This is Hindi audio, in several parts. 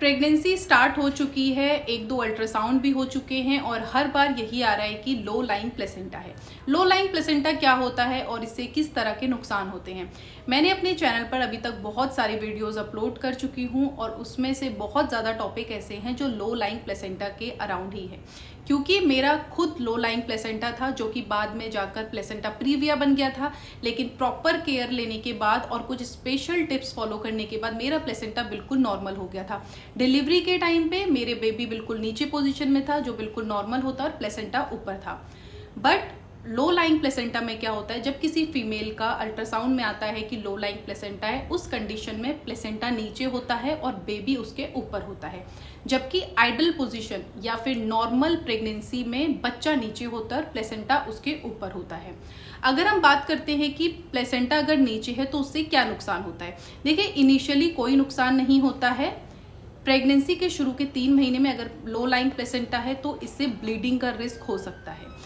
प्रेगनेंसी स्टार्ट हो चुकी है, एक दो अल्ट्रासाउंड भी हो चुके हैं और हर बार यही आ रहा है कि लो लाइंग प्लेसेंटा है। लो लाइंग प्लेसेंटा क्या होता है और इससे किस तरह के नुकसान होते हैं। मैंने अपने चैनल पर अभी तक बहुत सारे वीडियोस अपलोड कर चुकी हूँ और उसमें से बहुत ज़्यादा टॉपिक ऐसे हैं जो लो लाइंग प्लेसेंटा के अराउंड ही है। क्योंकि मेरा खुद लो लाइंग प्लेसेंटा था जो कि बाद में जाकर प्लेसेंटा प्रीविया बन गया था, लेकिन प्रॉपर केयर लेने के बाद और कुछ स्पेशल टिप्स फॉलो करने के बाद मेरा प्लेसेंटा बिल्कुल नॉर्मल हो गया था। डिलीवरी के टाइम पे मेरे बेबी बिल्कुल नीचे पोजीशन में था जो बिल्कुल नॉर्मल होता और प्लेसेंटा ऊपर था। बट लो लाइंग प्लेसेंटा में क्या होता है, जब किसी फीमेल का अल्ट्रासाउंड में आता है कि लो लाइंग प्लेसेंटा है, उस कंडीशन में प्लेसेंटा नीचे होता है और बेबी उसके ऊपर होता है। जबकि आइडल पोजीशन या फिर नॉर्मल प्रेगनेंसी में बच्चा नीचे होता है और प्लेसेंटा उसके ऊपर होता है। अगर हम बात करते हैं कि प्लेसेंटा अगर नीचे है तो उससे क्या नुकसान होता है, देखिए इनिशियली कोई नुकसान नहीं होता है। प्रेगनेंसी के शुरू के 3 महीने में अगर लो लाइंग प्लेसेंटा है तो इससे ब्लीडिंग का रिस्क हो सकता है।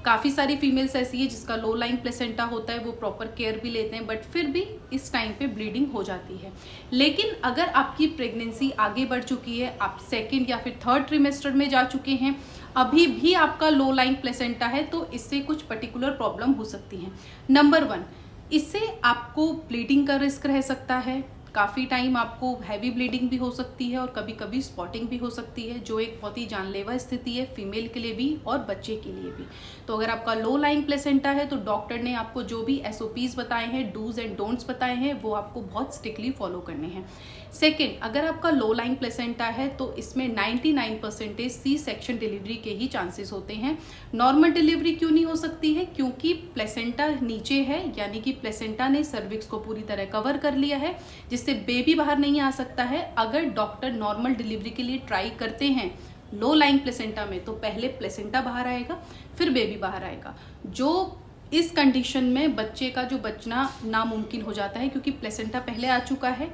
काफ़ी सारी फीमेल्स ऐसी है जिसका लो लाइंग प्लेसेंटा होता है, वो प्रॉपर केयर भी लेते हैं, बट फिर भी इस टाइम पे ब्लीडिंग हो जाती है। लेकिन अगर आपकी प्रेगनेंसी आगे बढ़ चुकी है, आप सेकेंड या फिर थर्ड ट्रिमेस्टर में जा चुके हैं, अभी भी आपका लो लाइंग प्लेसेंटा है, तो इससे कुछ पर्टिकुलर प्रॉब्लम हो सकती है। नंबर 1, इससे आपको ब्लीडिंग का रिस्क रह सकता है। काफ़ी टाइम आपको हैवी ब्लीडिंग भी हो सकती है और कभी कभी स्पॉटिंग भी हो सकती है, जो एक बहुत ही जानलेवा स्थिति है फीमेल के लिए भी और बच्चे के लिए भी। तो अगर आपका लो लाइंग प्लेसेंटा है तो डॉक्टर ने आपको जो भी SOPs बताए हैं, डूज एंड डोंट्स बताए हैं, वो आपको बहुत स्ट्रिक्टली फॉलो करने हैं। सेकेंड, अगर आपका लो लाइंग प्लेसेंटा है तो इसमें 99% सी सेक्शन डिलीवरी के ही चांसेस होते हैं। नॉर्मल डिलीवरी क्यों नहीं हो सकती है? क्योंकि प्लेसेंटा नीचे है, यानी कि प्लेसेंटा ने सर्विक्स को पूरी तरह कवर कर लिया है, जिससे बेबी बाहर नहीं आ सकता है। अगर डॉक्टर नॉर्मल डिलीवरी के लिए ट्राई करते हैं लो लाइंग प्लेसेंटा में, तो पहले प्लेसेंटा बाहर आएगा फिर बेबी बाहर आएगा, जो इस कंडीशन में बच्चे का जो बचना नामुमकिन हो जाता है, क्योंकि प्लेसेंटा पहले आ चुका है।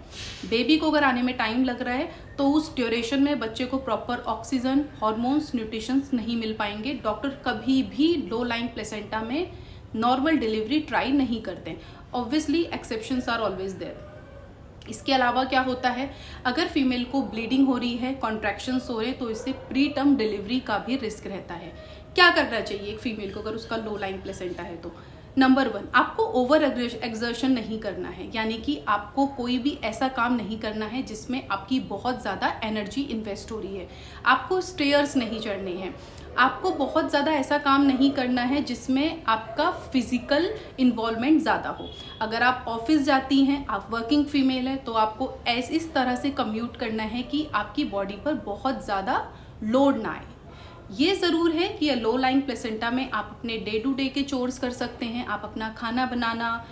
बेबी को अगर आने में टाइम लग रहा है तो उस ड्यूरेशन में बच्चे को प्रॉपर ऑक्सीजन, हार्मोन्स, न्यूट्रिशंस नहीं मिल पाएंगे। डॉक्टर कभी भी लो लाइंग प्लेसेंटा में नॉर्मल डिलीवरी ट्राई नहीं करते। Obviously exceptions are always there. इसके अलावा क्या होता है, अगर फीमेल को ब्लीडिंग हो रही है, कॉन्ट्रैक्शंस हो रहे हैं, तो इससे प्री टर्म डिलीवरी का भी रिस्क रहता है। क्या करना चाहिए एक फीमेल को अगर उसका लो लाइंग प्लेसेंटा है? तो नंबर 1, आपको ओवर एक्सर्शन नहीं करना है, यानी कि आपको कोई भी ऐसा काम नहीं करना है जिसमें आपकी बहुत ज़्यादा एनर्जी इन्वेस्ट हो रही है। आपको स्टेयर्स नहीं चढ़ने हैं, आपको बहुत ज़्यादा ऐसा काम नहीं करना है जिसमें आपका फिजिकल इन्वॉल्वमेंट ज़्यादा हो। अगर आप ऑफिस जाती हैं, आप वर्किंग फीमेल है, तो आपको इस तरह से कम्यूट करना है कि आपकी बॉडी पर बहुत ज़्यादा लोड ना आए। ये ज़रूर है कि लो लाइंग प्लेसेंटा में आप अपने डे टू डे के चोर्स कर सकते हैं, आप अपना खाना बनाना,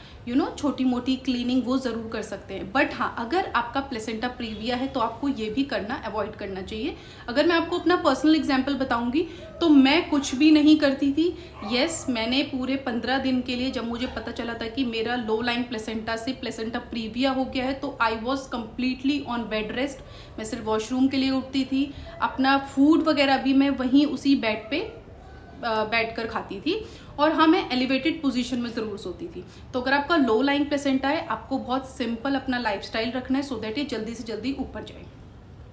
छोटी मोटी क्लीनिंग वो ज़रूर कर सकते हैं। बट हाँ, अगर आपका प्लेसेंटा प्रीविया है तो आपको ये भी करना अवॉइड करना चाहिए। अगर मैं आपको अपना पर्सनल एग्जांपल बताऊंगी तो मैं कुछ भी नहीं करती थी। यस, मैंने पूरे 15 दिन के लिए, जब मुझे पता चला था कि मेरा लो लाइंग प्लेसेंटा से प्लेसेंटा प्रीविया हो गया है, तो I was completely on bed rest. मैं सिर्फ वॉशरूम के लिए उठती थी, अपना फूड वगैरह भी मैं वहीं उसी बेड पे बैठ कर खाती थी, और हाँ, मैं एलिवेटेड पोजीशन में ज़रूर सोती थी। तो अगर आपका लो लाइंग प्लेसेंटा है, आपको बहुत सिंपल अपना लाइफस्टाइल रखना है, सो दैट ये जल्दी से जल्दी ऊपर जाए।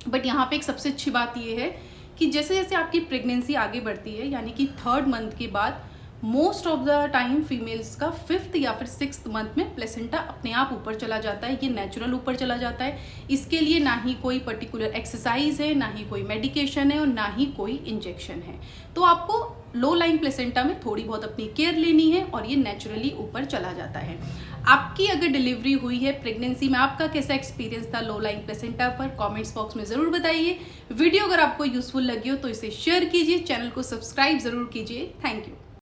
बट यहाँ पे एक सबसे अच्छी बात ये है कि जैसे जैसे आपकी प्रेगनेंसी आगे बढ़ती है, यानी कि 3rd मंथ के बाद, most of the time females का 5th या फिर 6th मंथ में प्लेसेंटा अपने आप ऊपर चला जाता है। ये नेचुरल ऊपर चला जाता है। इसके लिए ना ही कोई पर्टिकुलर एक्सरसाइज है, ना ही कोई मेडिकेशन है और ना ही कोई इंजेक्शन है। तो आपको लो लाइंग प्लेसेंटा में थोड़ी बहुत अपनी केयर लेनी है और ये नेचुरली ऊपर चला जाता है। आपकी अगर डिलीवरी हुई है प्रेगनेंसी में, आपका कैसा एक्सपीरियंस था लो लाइंग प्लेसेंटा पर, कमेंट्स बॉक्स में ज़रूर बताइए। वीडियो अगर आपको यूजफुल लगी हो तो इसे शेयर कीजिए, चैनल को सब्सक्राइब ज़रूर कीजिए। Thank you.